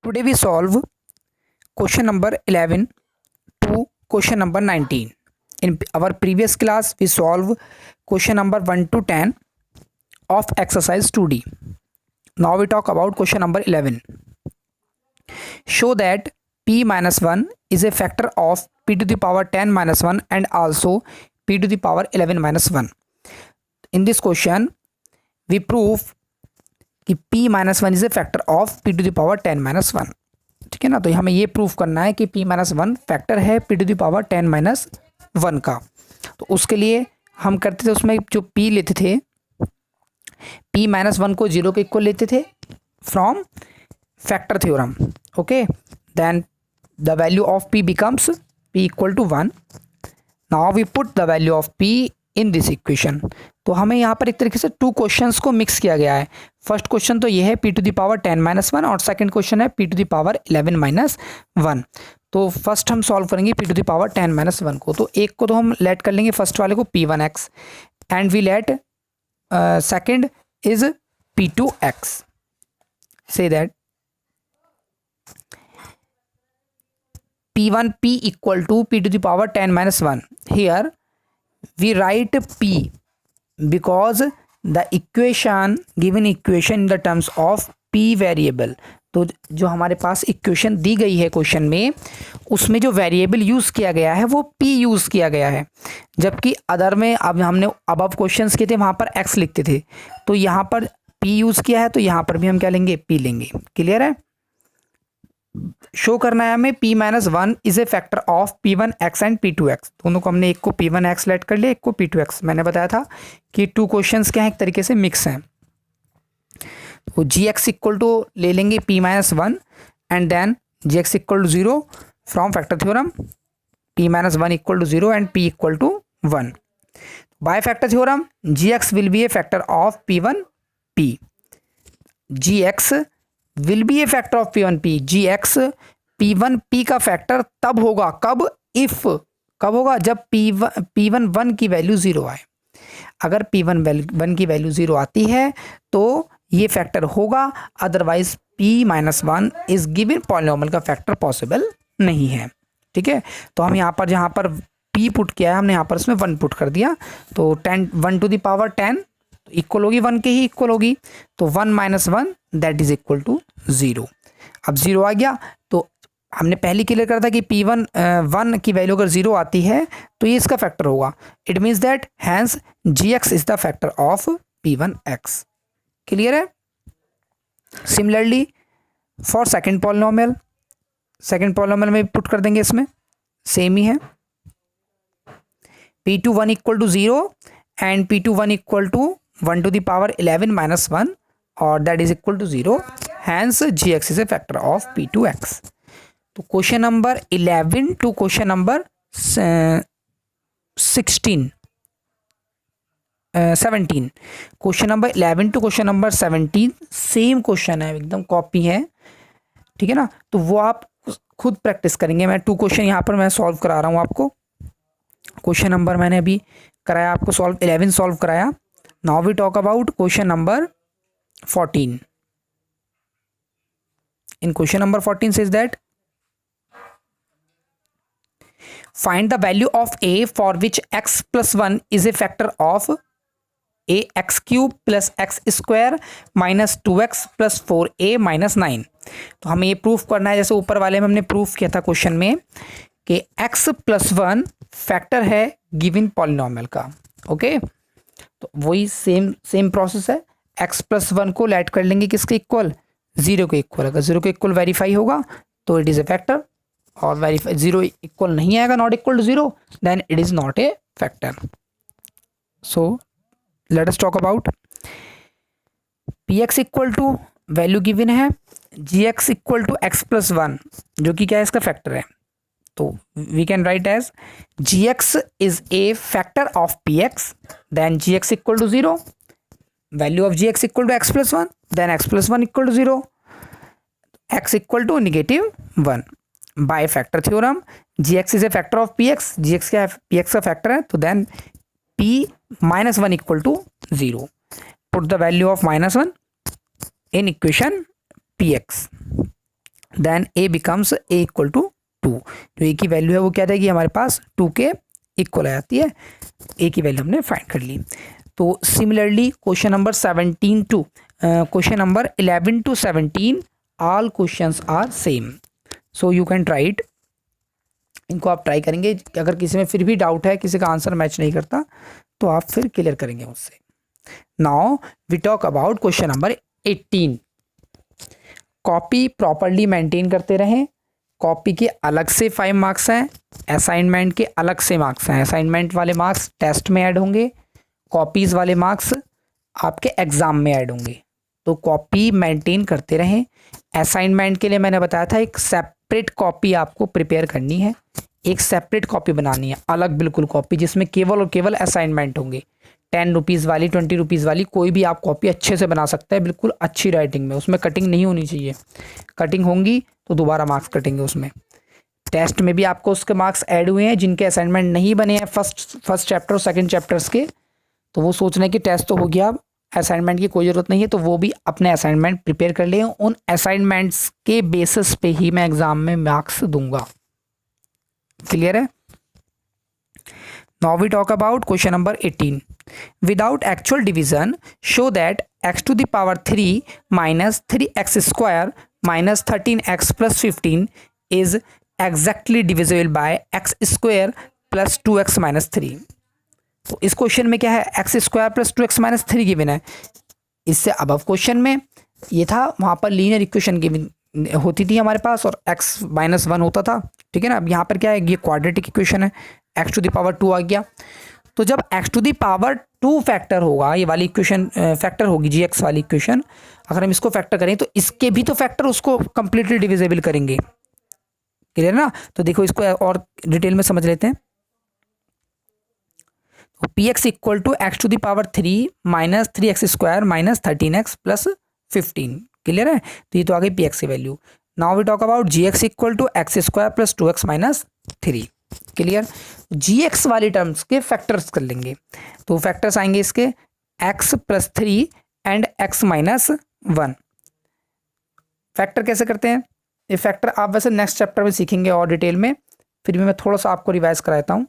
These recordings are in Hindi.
Today we solve question number 11 to question number 19. In our previous class we solve question number 1 to 10 of exercise 2D. Now we talk about question number 11. Show that p minus 1 is a factor of p to the power 10 minus 1 and also p to the power 11 minus 1. In this question we prove कि p minus one is a factor of p to the power 10 minus one. ठीक है ना. तो हमें ये प्रूफ करना है कि p माइनस वन फैक्टर है p to the power 10 minus one का. तो उसके लिए हम करते थे, उसमें जो p लेते थे, p माइनस वन को जीरो के इक्वल लेते थे from factor theorem. Okay, then the value of p becomes p equal to 1. Now we put the value of p in this equation. तो हमें यहाँ पर एक तरीके से टू क्वेश्चंस को मिक्स किया गया है. फर्स्ट क्वेश्चन तो ये है p to the power 10 minus one और सेकंड क्वेश्चन है p to the power 11 minus one. तो फर्स्ट हम सॉल्व करेंगे p to the power 10 minus one को. तो एक को तो हम लेट कर लेंगे फर्स्ट वाले को p1x and we let second is p2x. Say that p equal to p to the power 10 minus one. Here we write p because the given equation in the terms of p variable. तो जो हमारे पास इक्वेशन दी गई है क्वेश्चन में, उसमें जो वेरिएबल यूज़ किया गया है वो p यूज़ किया गया है, जबकि अदर में अब हमने अब क्वेश्चंस किए थे वहाँ पर x लिखते थे. तो यहाँ पर p यूज़ किया है, तो यहाँ पर भी हम क्या लेंगे, p लेंगे. क्लियर है. शो करना है हमें p minus one is a factor of p1x and p2x. दोनों को हमने एक को p1x लेट कर लिया, एक को p2x. मैंने बताया था कि टू क्वेश्चंस क्या है, एक तरीके से मिक्स हैं. तो gx इक्वल टू ले लेंगे p minus one and then gx equal to zero from factor theorem. p minus one equal to zero and p equal to one. By factor theorem gx will be a factor of p1p. gx will be a factor of p1p. gx p1p का फैक्टर तब होगा, कब, इफ कब होगा, जब p1 वन की वैल्यू ज़ीरो आए. अगर p1 वन की वैल्यू ज़ीरो आती है तो ये फैक्टर होगा, otherwise p minus one is given polynomial का फैक्टर पॉसिबल नहीं है. ठीक है. तो हम यहाँ पर जहाँ पर p पुट किया है, हमने यहाँ पर इसमें वन पुट कर दिया. तो 10 1 टू द पावर 10 इक्वल होगी, वन के ही इक्वल होगी. तो one minus one that is equal to zero. अब ज़ीरो आ गया तो हमने पहले क्लियर करा था कि p1 वन की वैल्यू अगर ज़ीरो आती है तो ये इसका फैक्टर होगा. It means that hence gx is the factor of p1x. Clear है. सिमिलरली फॉर सेकेंड पॉलिनोमियल में पुट कर देंगे, इसमें सेम ही है. p2 one equal to zero and p2 one equal to 1 to the power 11 minus one और that is equal to zero. Hence gx is a factor of p2x. तो question number 11 to question number 17. Question number 11 to question number 17 same question है, एकदम कॉपी है. ठीक है ना. तो वो आप खुद प्रैक्टिस करेंगे. मैं टू क्वेश्चन यहाँ पर मैं सॉल्व करा रहा हूँ आपको. क्वेश्चन नंबर मैंने अभी कराया आपको सॉल्व, 11 सॉल्व कराया. Now we talk about question number 14. In question number 14 says that find the value of a for which x plus 1 is a factor of a x cube plus x square minus 2x plus 4a minus 9. तो हमें ये प्रूफ करना है, जैसे ऊपर वाले में हमने प्रूफ किया था क्वेश्चन में कि x प्लस वन फैक्टर है गिवन पॉलिनोमियल का. ओके. तो वही सेम प्रोसेस है. x प्लस वन को लेट कर लेंगे किसके इक्वल, ज़ीरो के इक्वल. अगर ज़ीरो के इक्वल वेरीफाई होगा तो इट इज़ ए फैक्टर, और वेरीफाई ज़ीरो इक्वल नहीं आएगा, not equal to zero, then it is not a factor. So let us talk about px equal to value given है gx equal to x plus one, जो कि क्या है, इसका फैक्टर है. तो we can write as gx is a factor of px, then gx equal to zero, value of gx equal to x plus one, then x plus one equal to zero, x equal to negative one. By factor theorem gx is a factor of px, gx क्या है, px का फैक्टर है. तो then p minus one equal to zero. Put the value of minus one in equation px. Then a becomes a equal to 2। जो ए की वैल्यू है वो क्या रहेगी हमारे पास 2 के इक्वल आ जाती है। ए की वैल्यू हमने फाइंड कर ली। तो similarly question number 17 to question number 11 to 17 all questions are same, so you can try it. इनको आप ट्राई करेंगे, अगर किसी में फिर भी डाउट है, किसी का आंसर मैच नहीं करता, तो आप फिर क्लियर करेंगे मुझसे। Now we talk about question number 18। Copy properly maintain करते रहें। कॉपी के अलग से 5 मार्क्स हैं, असाइनमेंट के अलग से मार्क्स हैं। असाइनमेंट वाले मार्क्स टेस्ट में ऐड होंगे, कॉपीज़ वाले मार्क्स आपके एग्ज़ाम में ऐड होंगे। तो कॉपी मेंटेन करते रहें। असाइनमेंट के लिए मैंने बताया था एक सेपरेट कॉपी आपको प्रिपेयर करनी है, एक सेपरेट कॉपी बनानी है, अलग बिल्कुल कॉपी, जिसमें केवल और केवल असाइनमेंट होंगे। 10 रुपीज़ वाली, 20 रुपीज़ वाली, कोई भी आप कॉपी अच्छे से बना सकते हैं, बिल्कुल अच्छी राइटिंग में, उसमें कटिंग नहीं होनी चाहिए। कटिंग होंगी तो दोबारा मार्क्स कटेंगे उसमें। टेस्ट में भी आपको उसके मार्क्स ऐड हुए हैं, जिनके असाइनमेंट नहीं बने हैं फर्स्ट चैप्टर और सेकंड चैप्टर्स के, तो वो सोच रहे हैं कि टेस्ट तो हो गया, अब असाइनमेंट की कोई ज़रूरत नहीं है, तो वो भी अपने असाइनमेंट प्रिपेयर कर लें। उन असाइनमेंट्स के बेसिस पे ही मैं एग्ज़ाम में मार्क्स दूंगा। क्लियर है? Now we talk about question number 18. Without actual division, show that x to the power 3 minus 3x square minus 13x plus 15 is exactly divisible by x square plus 2x minus 3. तो इस क्वेश्चन में क्या है, x square plus 2x minus 3 given है। इससे अबव क्वेश्चन में ये था, वहाँ पर लीनियर इक्वेशन गिवन होती थी हमारे पास और x माइनस 1 होता था, ठीक है ना। अब यहाँ पर क्या है, ये क्वाड्रेटिक इक्वेशन है, x टू द पावर 2 आ गया। तो जब x to the power 2 factor होगा, ये वाली इक्वेशन फैक्टर होगी, gx वाली इक्वेशन, अगर हम इसको फैक्टर करें तो इसके भी तो फैक्टर उसको कंप्लीटली डिविजिबल करेंगे। क्लियर ना? तो देखो इसको और डिटेल में समझ लेते हैं। तो P X equal to X to the power 3 minus 3x square minus 13x plus 15। Clear है? तो ये तो आ गई पी एक्स की value. Now we talk about G X equal to X square plus 2x minus 3। Clear? G X वाली टर्म्स के फैक्टर्स कर लेंगे। तो फैक्टर्स आएंगे इसके x plus 3 and x minus 1। Factor कैसे करते हैं? ये फैक्टर आप वैसे नेक्स्ट चैप्टर में सीखेंगे और डिटेल में, फिर भी मैं थोड़ा सा आपको रिवाइज कराता हूँ।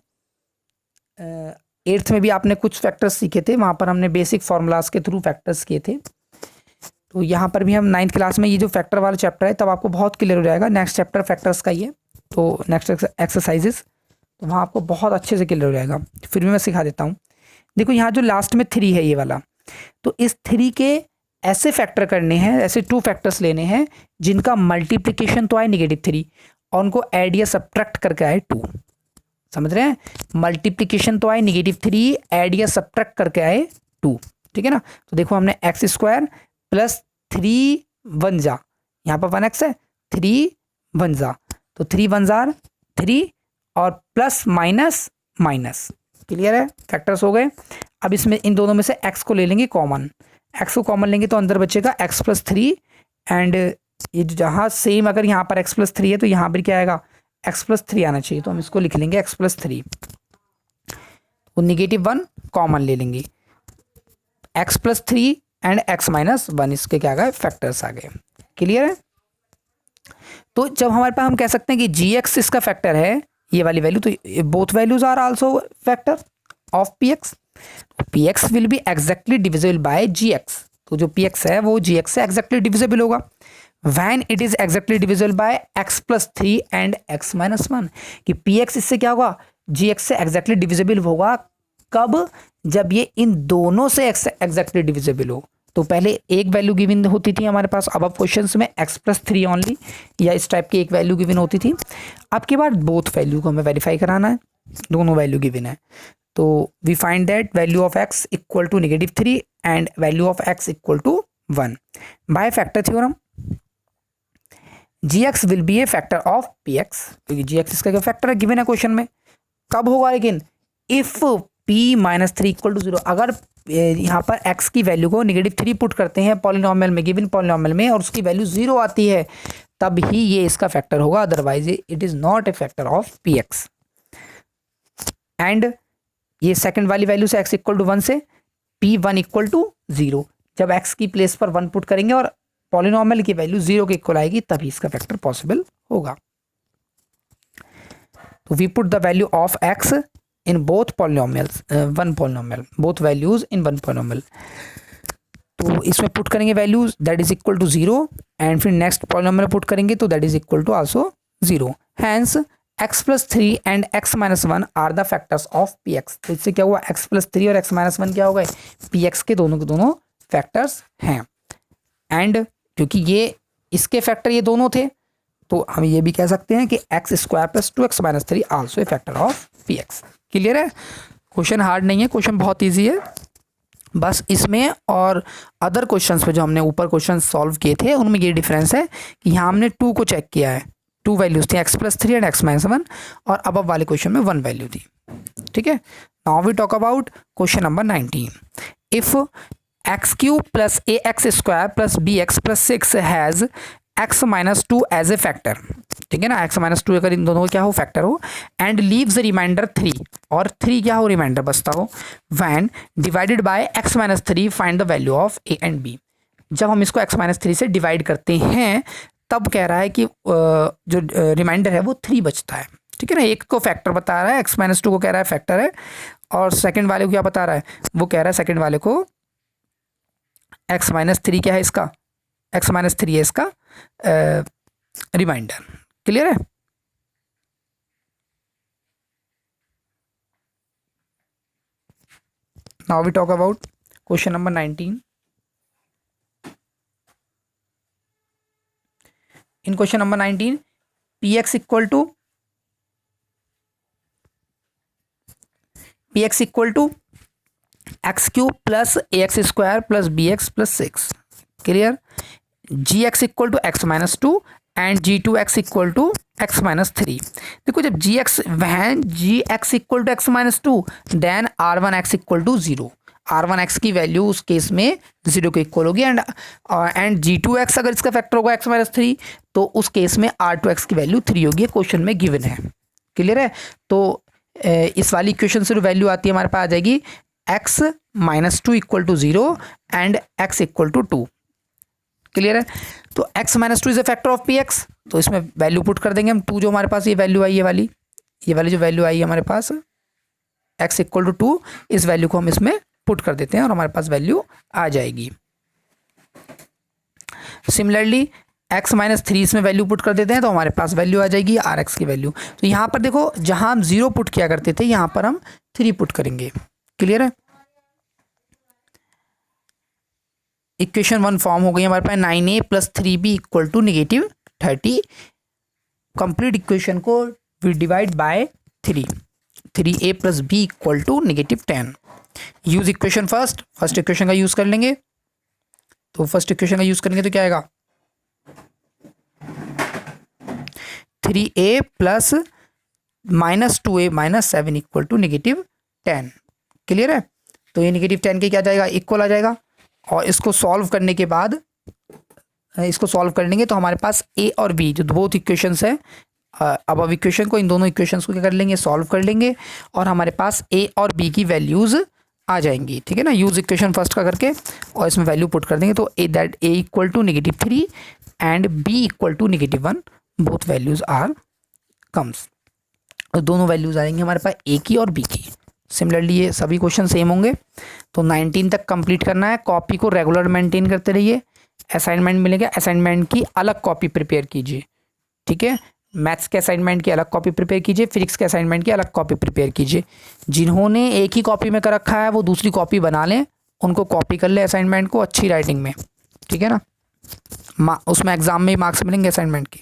8th में भी आपने कुछ फैक्टर्स सीखे थे, वहाँ पर हमने बेसिक फार्मूलाज के थ्रू फैक्टर्स किए थे। तो यहाँ पर भी हम 9th क्लास में ये जो फैक्टर वाला चैप्टर है, तब आपको बहुत क्लियर हो जाएगा। नेक्स्ट चैप्टर फैक्टर्स का ही है, तो नेक्स्ट एक्सरसाइजेस, तो वहाँ आपको बहुत अच्छे से क्लियर हो जाएगा। फिर भी मैं सिखा देता हूँ। देखो यहाँ जो लास्ट में 3 है ये वाला, तो इस 3 के ऐसे फैक्टर करने हैं, ऐसे 2 फैक्टर्स लेने हैं जिनका मल्टीप्लिकेशन तो आए -3 और उनको ऐड या सब्ट्रैक्ट करके आए 2। समझ रहे हैं? मल्टीप्लिकेशन तो आए -3, ऐड या सब्ट्रैक्ट करके आए 2। ठीक है ना? तो देखो हमने एक्स स्क्वायर प्लस 3 1 जा, यहाँ पर 1x है, 3 1 जा, तो 3 1 जार 3 और प्लस माइनस माइनस। क्लियर है? फैक्टर्स हो गए। अब इसमें इन दोनों में से x को ले लेंगे कॉमन, x को कॉमन लेंगे तो अंदर बचेगा x प्लस 3 एंड ये जहाँ सेम, अगर यहाँ पर x प्लस 3 है तो यहाँ पर क्या आएगा, x प्लस 3 आना चाहिए, तो हम इसको लिख लेंगे x प्लस 3। तो -1 कॉमन ले लेंगे, x plus 3 and x minus 1, इसके क्या आ गए, फैक्टर्स आ गए। क्लियर है? तो जब हमारे पास हम कह सकते हैं कि gx इसका फैक्टर है, ये वाली वैल्यू, तो both values are also factor of px। px will be exactly divisible by gx। तो जो px है वो gx से एग्जैक्टली डिविजिबल होगा when it is exactly divisible by x plus 3 and x minus 1। कि px इससे क्या होगा, gx से एग्जैक्टली डिविजिबल होगा। कब? जब ये इन दोनों से एग्जैक्टली डिविजिबल हो। तो पहले एक वैल्यू गिवन होती थी हमारे पास, अब क्वेश्चंस में x प्लस 3 ओनली, या इस टाइप की एक वैल्यू गिवन होती थी। अब के बाद बोथ वैल्यू को हमें वेरीफाई कराना है, दोनों वैल्यू गिवन है। तो we find that value of x equal to -3 and value of x equal to 1 by factor theorem. gx will be a factor of px, क्योंकि gx इसका क्या फैक्टर है, गिवन है क्वेश्चन में। कब होगा लेकिन, if p minus 3 equal to 0। अगर यहाँ पर x की वैल्यू को -3 पुट करते हैं पॉलिनॉमियल में, गिवन पॉलिनॉमियल में, और उसकी वैल्यू 0 आती है, तब ही ये इसका फैक्टर होगा, otherwise it is not a factor of px। And ये सेकंड वाली वैल्यू से x इक्वल टू 1 से p1 इक्वल टू 0। जब x की प्लेस पर 1 पुट करेंगे और पॉलिनॉमियल की वैल्यू 0 के इक्वल आएगी तभी इसका फैक्टर पॉसिबल होगा। तो we put the value of X in both polynomials, one polynomial, both values in one polynomial. तो इसमें पुट करेंगे values that is equal to 0 and फिर नेक्स्ट पॉलिनॉमियल पुट करेंगे तो that is equal to also 0। Hence x + 3 and x - 1 are the factors of px। तो इससे क्या हुआ, x + 3 और x - 1 क्या हो गए, px के दोनों फैक्टर्स हैं। एंड क्योंकि ये इसके फैक्टर ये दोनों थे तो हम ये भी कह सकते हैं कि x² + 2x - 3 also a factor of px। Clear है? क्वेश्चन हार्ड नहीं है, क्वेश्चन बहुत ईजी है। बस इसमें और अदर क्वेश्चंस पे जो हमने ऊपर क्वेश्चन सॉल्व किए थे उनमें ये डिफरेंस है कि यहाँ हमने 2 को चेक किया है, 2 वैल्यूज थी x + 3 एंड x - 1 और अब वाले क्वेश्चन में 1 वैल्यू थी। ठीक है, now we talk about question number 19। If x³ + ax² + bx + 6 has x - 2 as a factor. ठीक है ना, x - 2 अगर इन दोनों का क्या हो, फैक्टर हो, एंड लीव्स रिमाइंडर 3 और 3 क्या हो, रिमाइंडर बचता हो, when divided by x - 3 find the value of a and b। जब हम इसको x - 3 से डिवाइड करते हैं तब कह रहा है कि जो रिमाइंडर है वो 3 बचता है। ठीक है ना, एक को फैक्टर बता रहा है, x - 2 को कह रहा है फैक्टर है, और सेकंड वाले को क्या बता रहा है, वो कह रहा है सेकंड वाले को x - 3 क्या है इसका, x - 3 है इसका रिमाइंडर। क्लियर है? Now we talk about question number 19। In question number 19 px equal to x³ + ax² + bx + 6। Clear? gx equal to x - 2 and g2x equal to x - 3। देखो जब gx equal to x - 2 then r1x equal to 0। r1x की वैल्यू उस केस में 0 के इक्वल होगी एंड g2x अगर इसका फैक्टर होगा x - 3 तो उस केस में r2x की वैल्यू 3 होगी, क्वेश्चन में गिवन है। क्लियर है? तो इस वाली इक्वेशन से जो वैल्यू आती है हमारे पास आ जाएगी x - 2 equal to 0 and x equal to 2। Clear है? तो x - 2 is a factor of px, तो इसमें वैल्यू पुट कर देंगे हम 2, जो हमारे पास ये वैल्यू आई, ये वाली जो वैल्यू आई है हमारे पास x इक्वल टू 2, इस वैल्यू को हम इसमें पुट कर देते हैं और हमारे पास वैल्यू आ जाएगी। सिमिलरली x - 3 इसमें वैल्यू पुट कर देते हैं तो हमारे पास वैल्यू आ जाएगी rx की वैल्यू। तो यहाँ पर देखो जहाँ हम 0 पुट किया करते थे यहाँ पर हम 3 पुट करेंगे। क्लियर है? इक्वेशन 1 फॉर्म हो गई हमारे पास 9a + 3b equal to -30। Complete equation को we divide by 3a + b equal to -10। Use equation first equation का यूज कर लेंगे। तो फर्स्ट इक्वेशन का यूज करेंगे तो क्या आएगा, 3a + -2a - 7 equal to -10। Clear है? तो ये -10 के क्या जाएगा, इक्वल आ जाएगा। और इसको सॉल्व करने के बाद इसको सॉल्व कर लेंगे तो हमारे पास a और b जो बोथ इक्वेशंस है, अब इक्वेशन को, इन दोनों इक्वेशंस को क्या कर लेंगे, सॉल्व कर लेंगे और हमारे पास a और b की वैल्यूज आ जाएंगी। ठीक है ना, यूज इक्वेशन फर्स्ट का करके और इसमें वैल्यू पुट कर देंगे तो a equal to -3 and b equal to -1, both values are comes. और दोनों वैल्यूज आएंगे हमारे पास a की और b की। सिमिलरली ये सभी क्वेश्चन सेम होंगे। तो 19 तक कंप्लीट करना है। कॉपी को रेगुलर मेंटेन करते रहिए। असाइनमेंट मिलेगा, असाइनमेंट की अलग कॉपी प्रिपेयर कीजिए। ठीक है, मैथ्स के असाइनमेंट की अलग कॉपी प्रिपेयर कीजिए, फिजिक्स के असाइनमेंट की अलग कॉपी प्रिपेयर कीजिए। जिन्होंने एक ही कॉपी में कर रखा है वो दूसरी कॉपी बना लें, उनको कॉपी कर ले असाइनमेंट को अच्छी राइटिंग में। ठीक है ना, उसमें एग्जाम में ही मार्क्स मिलेंगे असाइनमेंट के।